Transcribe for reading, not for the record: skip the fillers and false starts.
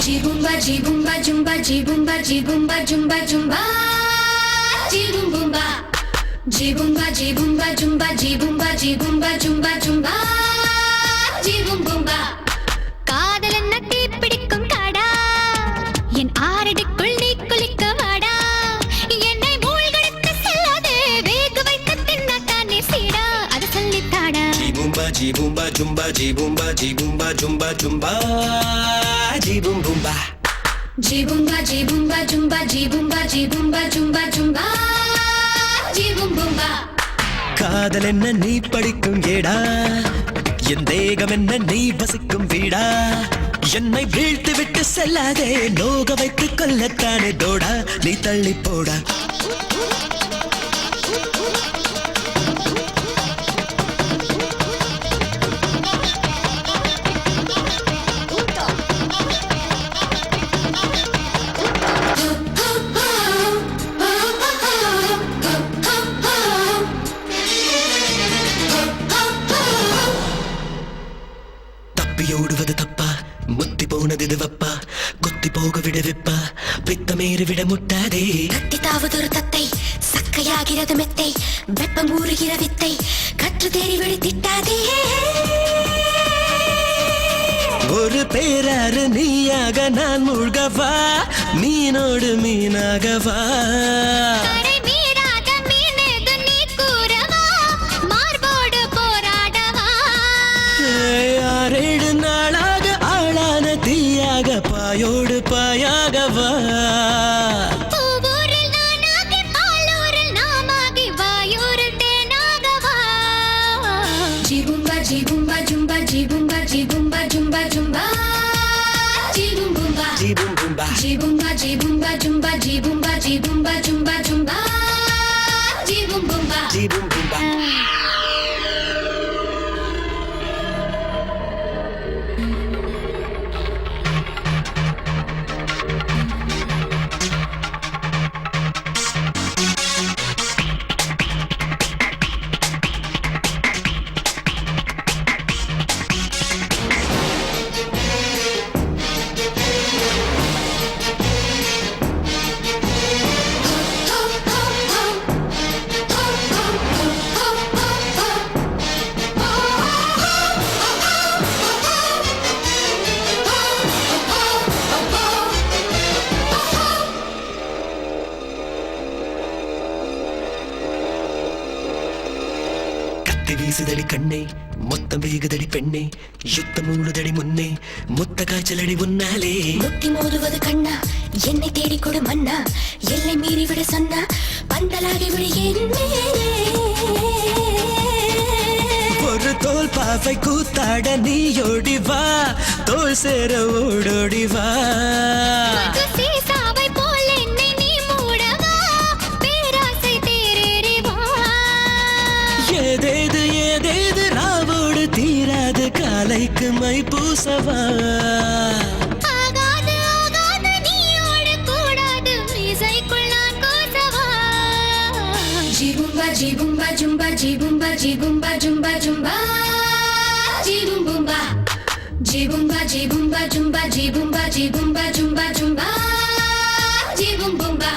Jibumba jumba jibumba jibumba jumba jumba jibumbumba jibumba jibumba jumba jibumba jibumba jumba jumba jibumbumba காதல் என்ன தீப்பிடிக்கும் காடா என் ஆரடிக்குள் நீ குளிக்க வாடா என்னை மூழ்கடித்து செல்லாதே வேக வைத்து தின்னத்தானே சீடா அது சொல்லித்தாடா ஜிபும்பா ஜிபும்பா ஜும்பா ஜிபும்பா ஜிபும்பா ஜும்பா ஜும்பா ஜிபும்பும்பா Jibumba jibumba jumba jibumba jibumba jumba jumba jibumbumba காதல் என்ன நீ படிக்கும் ஏடா என் தேகம் என்ன நீ வசிக்கும் வீடா என்னை வீழ்த்து விட்டு செல்லாதே நோக வைத்து கொல்லத்தானே தோடா நீ தள்ளி போடா ஓடுவது தப்பா முத்தி போனது இதுவப்பா கொத்தி போக விட வெப்பா பித்தமேறி விட முட்டாதே கத்தி தாவதொரு தத்தை சக்கையாகிறது மெத்தை வெப்பம் ஊறுகிற வித்தை கற்று தேறி வெடித்திட்டாதே ஒரு பேராறு நீயாக நான் மூழ்கவா மீனோடு மீனாகவா ஆறேழு நாளாக ஆளான தீயாக பாயோடு பாயாகவா ஜிபும்பா ஜிபும்பா ஜும்பா ஜிபும்பா ஜிபும்பா ஜும்பா ஜும்பா ஜிபும்பும்பா ஜிபும்பும்பா ஜிபும்பா ஜிபும்பா ஜும்பா ஜிபும்பா ஜிபும்பா ஜும்பா ஜும்பா ஜிபும்பும்பா ஜிபும்பும்பா வீசுதடி கண்ணே மொத்தம் வேகுதடி பெண்ணே யுத்தம் மூடுதடி முன்னே முத்த காய்ச்சலடி முன்னாலே முட்டி மோதுவது கண்ணா என்னை தேடி கொடு மன்னா எல்லை மீறி விட சொன்னா பந்தலாகி விடு ஒரு தோல் பாவை கூத்தாட நீ ஓடி வா தோல் சேர ஓடோடி வா ஏதேது ஏதேது ராவோடு தீராது காலைக்கு மை பூசவா ஜிபும்பா ஜிபும்பா ஜும்பா ஜிபும்பா ஜிபும்பா ஜும்பா ஜும்பா ஜிபும்பும்பா ஜிபும்பா ஜிபும்பா ஜும்பா ஜிபும்பா ஜிபும்பா ஜும்பா ஜும்பா ஜிபும்பும்பா